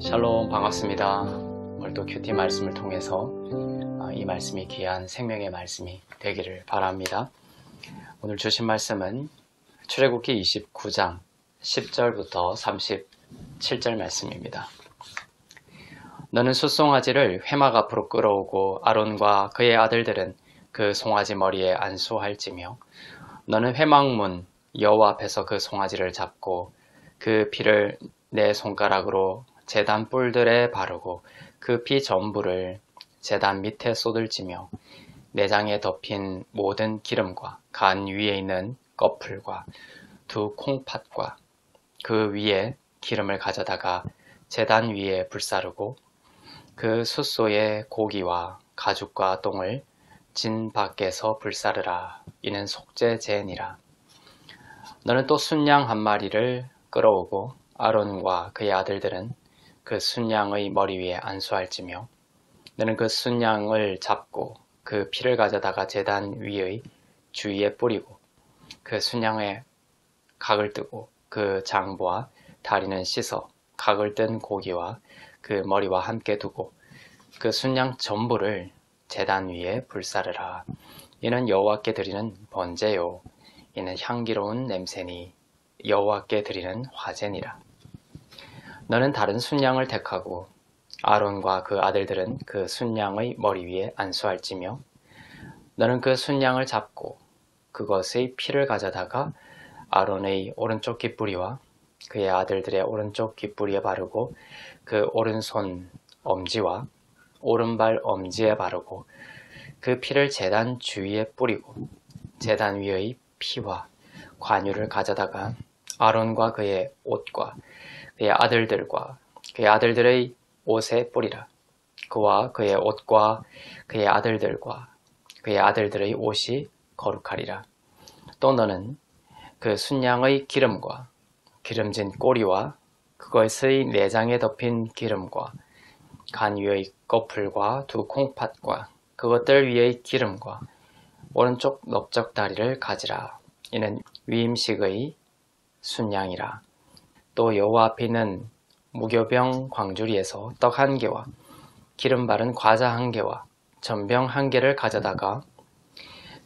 샬롬, 반갑습니다. 오늘도 큐티 말씀을 통해서 이 말씀이 귀한 생명의 말씀이 되기를 바랍니다. 오늘 주신 말씀은 출애굽기 29장 10절부터 37절 말씀입니다. 너는 숫송아지를 회막 앞으로 끌어오고 아론과 그의 아들들은 그 송아지 머리에 안수할지며 너는 회막문 여호와 앞에서 그 송아지를 잡고 그 피를 내 손가락으로 제단 뿔들에 바르고 그 피 전부를 제단 밑에 쏟을지며 내장에 덮인 모든 기름과 간 위에 있는 꺼풀과 두 콩팥과 그 위에 기름을 가져다가 제단 위에 불사르고 그 숫소의 고기와 가죽과 똥을 진 밖에서 불사르라. 이는 속죄제니라. 너는 또 순양 한 마리를 끌어오고 아론과 그의 아들들은 그 순양의 머리 위에 안수할지며 너는 그 순양을 잡고 그 피를 가져다가 제단 위의 주위에 뿌리고 그 순양의 각을 뜨고 그 장부와 다리는 씻어 각을 뜬 고기와 그 머리와 함께 두고 그 순양 전부를 제단 위에 불사르라. 이는 여호와께 드리는 번제요 이는 향기로운 냄새니 여호와께 드리는 화제니라. 너는 다른 순양을 택하고 아론과 그 아들들은 그 순양의 머리 위에 안수할지며 너는 그 순양을 잡고 그것의 피를 가져다가 아론의 오른쪽 깃뿌리와 그의 아들들의 오른쪽 깃뿌리에 바르고 그 오른손 엄지와 오른발 엄지에 바르고 그 피를 제단 주위에 뿌리고 제단 위의 피와 관유를 가져다가 아론과 그의 옷과 그의 아들들과 그의 아들들의 옷에 뿌리라. 그와 그의 옷과 그의 아들들과 그의 아들들의 옷이 거룩하리라. 또 너는 그 순양의 기름과 기름진 꼬리와 그것의 내장에 덮인 기름과 간 위의 꺼풀과 두 콩팥과 그것들 위의 기름과 오른쪽 넓적 다리를 가지라. 이는 위임식의 순양이라. 또 여호와 앞에 있는 무교병 광주리에서 떡 한 개와 기름 바른 과자 한 개와 전병 한 개를 가져다가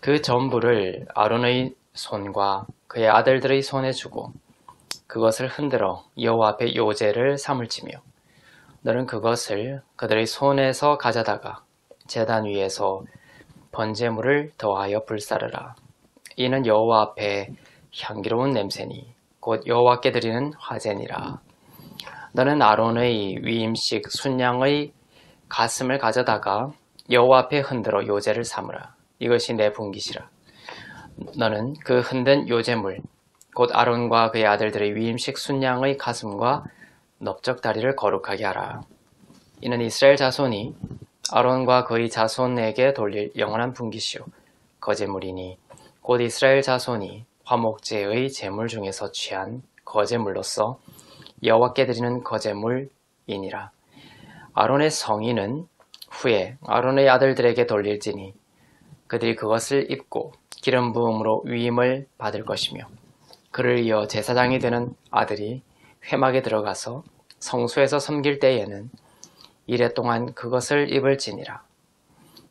그 전부를 아론의 손과 그의 아들들의 손에 주고 그것을 흔들어 여호와 앞에 요제를 삼을지며 너는 그것을 그들의 손에서 가져다가 제단 위에서 번제물을 더하여 불사르라. 이는 여호와 앞에 향기로운 냄새니 곧 여호와께 드리는 화제니라. 너는 아론의 위임식 순양의 가슴을 가져다가 여호와 앞에 흔들어 요제를 삼으라. 이것이 내 분깃이라. 너는 그 흔든 요제물 곧 아론과 그의 아들들의 위임식 순양의 가슴과 넓적 다리를 거룩하게 하라. 이는 이스라엘 자손이 아론과 그의 자손에게 돌릴 영원한 분깃이요 거제물이니 곧 이스라엘 자손이 화목제의 제물 중에서 취한 거제물로서 여호와께 드리는 거제물이니라. 아론의 성인은 후에 아론의 아들들에게 돌릴지니 그들이 그것을 입고 기름 부음으로 위임을 받을 것이며 그를 이어 제사장이 되는 아들이 회막에 들어가서 성소에서 섬길 때에는 이레 동안 그것을 입을지니라.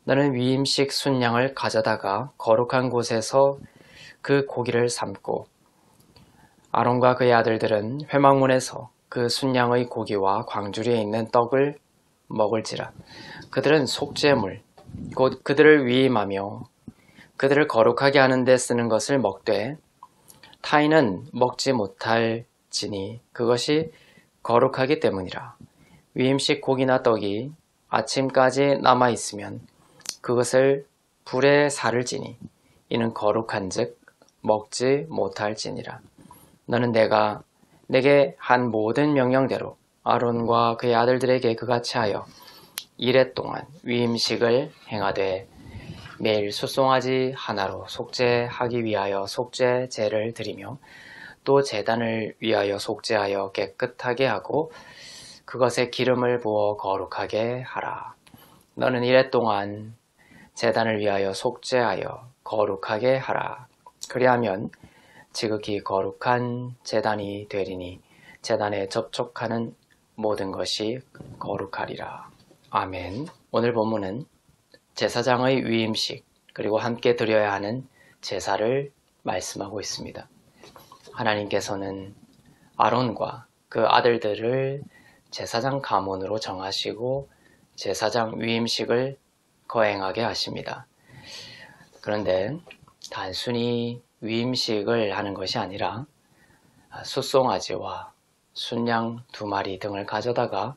너는 위임식 순양을 가져다가 거룩한 곳에서 그 고기를 삶고 아론과 그의 아들들은 회막문에서 그 순양의 고기와 광주리에 있는 떡을 먹을지라. 그들은 속죄물 곧 그들을 위임하며 그들을 거룩하게 하는 데 쓰는 것을 먹되 타인은 먹지 못할지니 그것이 거룩하기 때문이라. 위임식 고기나 떡이 아침까지 남아있으면 그것을 불에 사를지니 이는 거룩한즉 먹지 못할지니라. 너는 내가 내게 한 모든 명령대로 아론과 그의 아들들에게 그같이 하여 이레 동안 위임식을 행하되 매일 숫송아지 하나로 속죄하기 위하여 속죄제를 드리며 또 제단을 위하여 속죄하여 깨끗하게 하고 그것에 기름을 부어 거룩하게 하라. 너는 이레 동안 제단을 위하여 속죄하여 거룩하게 하라. 그리하면 지극히 거룩한 제단이 되리니 제단에 접촉하는 모든 것이 거룩하리라. 아멘. 오늘 본문은 제사장의 위임식 그리고 함께 드려야 하는 제사를 말씀하고 있습니다. 하나님께서는 아론과 그 아들들을 제사장 가문으로 정하시고 제사장 위임식을 거행하게 하십니다. 그런데 단순히 위임식을 하는 것이 아니라 숫송아지와 순양 2마리 등을 가져다가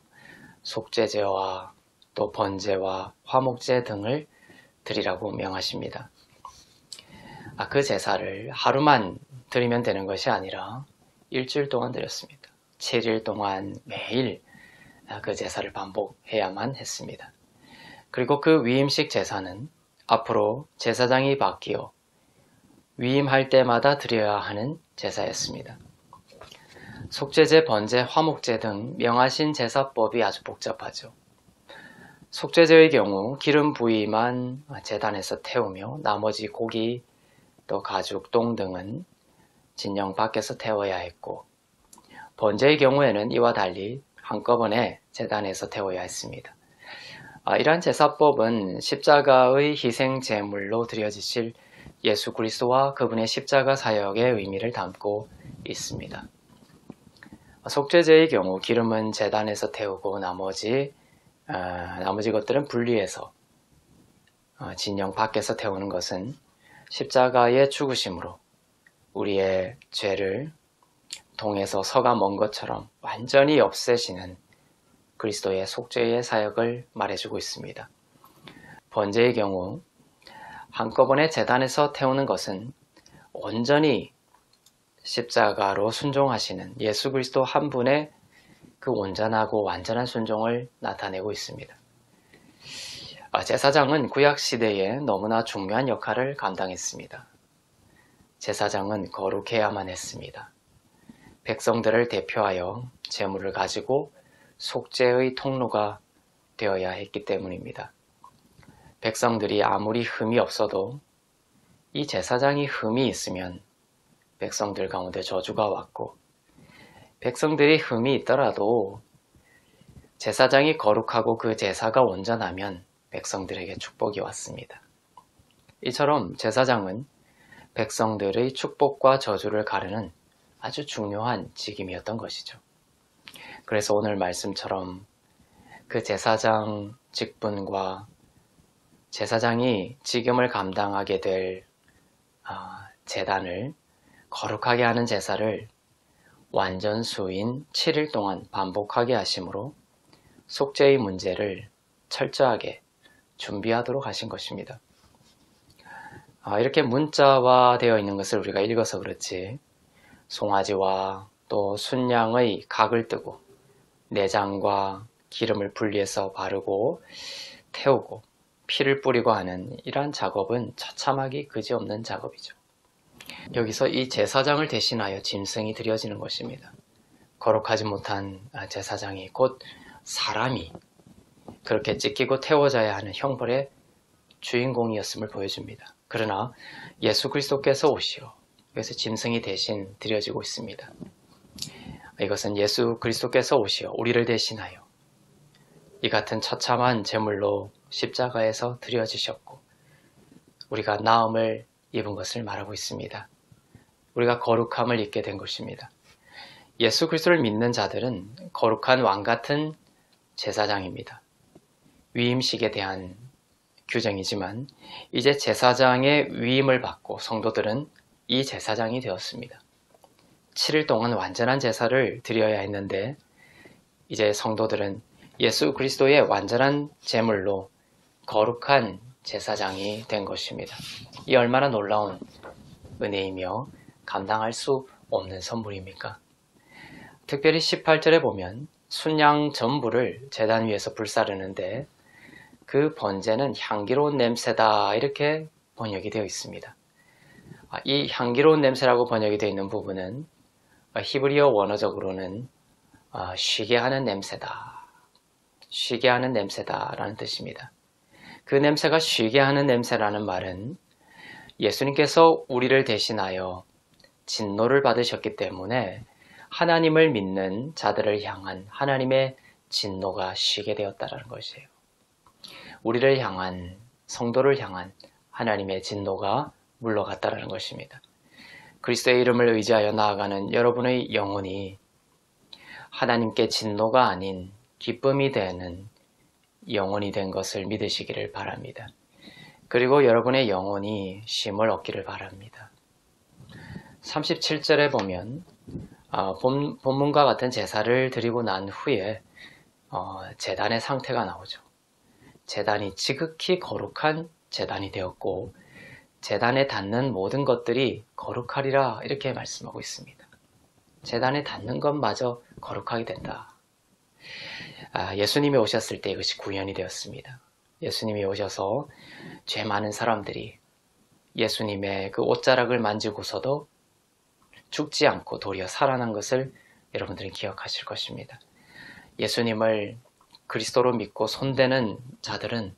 속죄제와 또 번제와 화목제 등을 드리라고 명하십니다. 그 제사를 하루만 드리면 되는 것이 아니라 일주일 동안 드렸습니다. 7일 동안 매일 그 제사를 반복해야만 했습니다. 그리고 그 위임식 제사는 앞으로 제사장이 바뀌어 위임할 때마다 드려야 하는 제사였습니다. 속죄제, 번제, 화목제 등 명하신 제사법이 아주 복잡하죠. 속죄제의 경우 기름 부위만 제단에서 태우며 나머지 고기, 또 가죽, 똥 등은 진영 밖에서 태워야 했고, 번제의 경우에는 이와 달리 한꺼번에 제단에서 태워야 했습니다. 이러한 제사법은 십자가의 희생 제물로 드려지실 예수 그리스도와 그분의 십자가 사역의 의미를 담고 있습니다. 속죄제의 경우 기름은 제단에서 태우고 나머지 것들은 분리해서 진영 밖에서 태우는 것은 십자가의 죽으심으로 우리의 죄를 동에서 서가 먼 것처럼 완전히 없애시는 그리스도의 속죄의 사역을 말해주고 있습니다. 번제의 경우 한꺼번에 제단에서 태우는 것은 온전히 십자가로 순종하시는 예수 그리스도 한 분의 그 온전하고 완전한 순종을 나타내고 있습니다. 제사장은 구약시대에 너무나 중요한 역할을 감당했습니다. 제사장은 거룩해야만 했습니다. 백성들을 대표하여 제물을 가지고 속죄의 통로가 되어야 했기 때문입니다. 백성들이 아무리 흠이 없어도 이 제사장이 흠이 있으면 백성들 가운데 저주가 왔고, 백성들이 흠이 있더라도 제사장이 거룩하고 그 제사가 온전하면 백성들에게 축복이 왔습니다. 이처럼 제사장은 백성들의 축복과 저주를 가르는 아주 중요한 직임이었던 것이죠. 그래서 오늘 말씀처럼 그 제사장 직분과 제사장이 직임을 감당하게 될 제단을 거룩하게 하는 제사를 완전수인 7일 동안 반복하게 하심으로 속죄의 문제를 철저하게 준비하도록 하신 것입니다. 이렇게 문자화되어 있는 것을 우리가 읽어서 그렇지, 송아지와 또 순양의 각을 뜨고 내장과 기름을 분리해서 바르고 태우고 피를 뿌리고 하는 이러한 작업은 처참하기 그지없는 작업이죠. 여기서 이 제사장을 대신하여 짐승이 드려지는 것입니다. 거룩하지 못한 제사장이 곧 사람이 그렇게 찢기고 태워져야 하는 형벌의 주인공이었음을 보여줍니다. 그러나 예수 그리스도께서 오시어 그래서 짐승이 대신 드려지고 있습니다. 이것은 예수 그리스도께서 오시어 우리를 대신하여 이 같은 처참한 제물로 십자가에서 드려지셨고 우리가 나음을 입은 것을 말하고 있습니다. 우리가 거룩함을 입게 된 것입니다. 예수 그리스도를 믿는 자들은 거룩한 왕 같은 제사장입니다. 위임식에 대한 규정이지만 이제 제사장의 위임을 받고 성도들은 이 제사장이 되었습니다. 7일 동안 완전한 제사를 드려야 했는데 이제 성도들은 예수 그리스도의 완전한 제물로 거룩한 제사장이 된 것입니다. 이 얼마나 놀라운 은혜이며 감당할 수 없는 선물입니까? 특별히 18절에 보면 순양 전부를 제단 위에서 불사르는데 그 번제는 향기로운 냄새다 이렇게 번역이 되어 있습니다. 이 향기로운 냄새라고 번역이 되어 있는 부분은 히브리어 원어적으로는 쉬게 하는 냄새다, 쉬게 하는 냄새다라는 뜻입니다. 그 냄새가 쉬게 하는 냄새라는 말은 예수님께서 우리를 대신하여 진노를 받으셨기 때문에 하나님을 믿는 자들을 향한 하나님의 진노가 쉬게 되었다는 것이에요. 우리를 향한, 성도를 향한 하나님의 진노가 물러갔다는 것입니다. 그리스도의 이름을 의지하여 나아가는 여러분의 영혼이 하나님께 진노가 아닌 기쁨이 되는 영혼이 된 것을 믿으시기를 바랍니다. 그리고 여러분의 영혼이 쉼을 얻기를 바랍니다. 37절에 보면 본문과 같은 제사를 드리고 난 후에 제단의 상태가 나오죠. 제단이 지극히 거룩한 제단이 되었고 제단에 닿는 모든 것들이 거룩하리라 이렇게 말씀하고 있습니다. 제단에 닿는 것마저 거룩하게 된다. 예수님이 오셨을 때 이것이 구현이 되었습니다. 예수님이 오셔서 죄 많은 사람들이 예수님의 그 옷자락을 만지고서도 죽지 않고 도리어 살아난 것을 여러분들은 기억하실 것입니다. 예수님을 그리스도로 믿고 손대는 자들은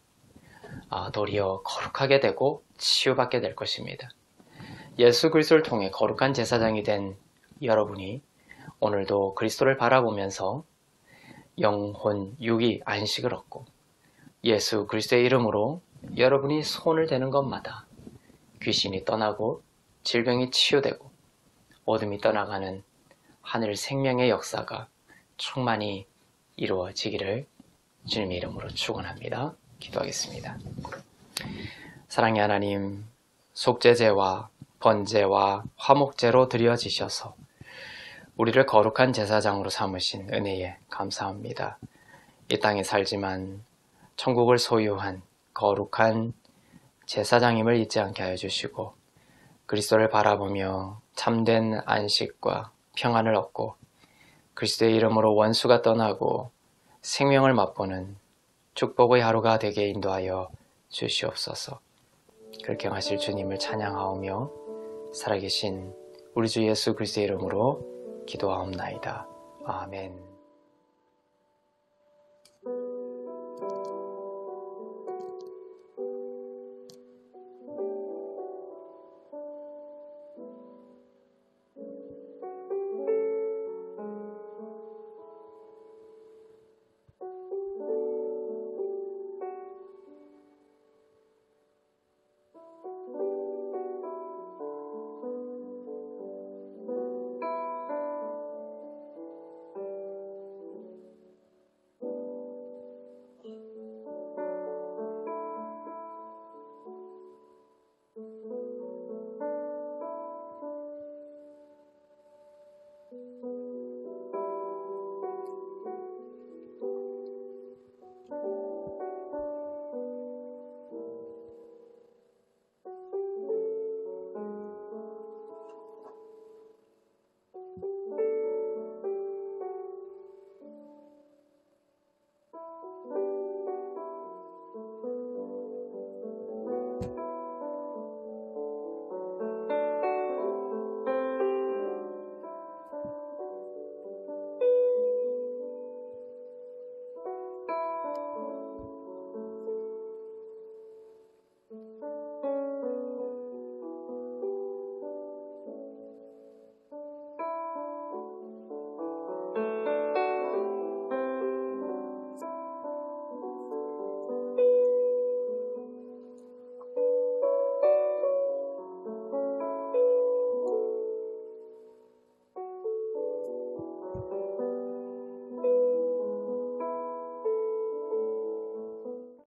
도리어 거룩하게 되고 치유받게 될 것입니다. 예수 그리스도를 통해 거룩한 제사장이 된 여러분이 오늘도 그리스도를 바라보면서 영혼, 육이 안식을 얻고 예수 그리스도의 이름으로 여러분이 손을 대는 것마다 귀신이 떠나고 질병이 치유되고 어둠이 떠나가는 하늘 생명의 역사가 충만히 이루어지기를 주님의 이름으로 축원합니다. 기도하겠습니다. 사랑의 하나님, 속죄제와 번제와 화목제로 드려지셔서 우리를 거룩한 제사장으로 삼으신 은혜에 감사합니다. 이 땅에 살지만 천국을 소유한 거룩한 제사장임을 잊지 않게 하여 주시고 그리스도를 바라보며 참된 안식과 평안을 얻고 그리스도의 이름으로 원수가 떠나고 생명을 맛보는 축복의 하루가 되게 인도하여 주시옵소서. 그렇게 하실 주님을 찬양하오며 살아계신 우리 주 예수 그리스도의 이름으로 기도하옵나이다. 아멘.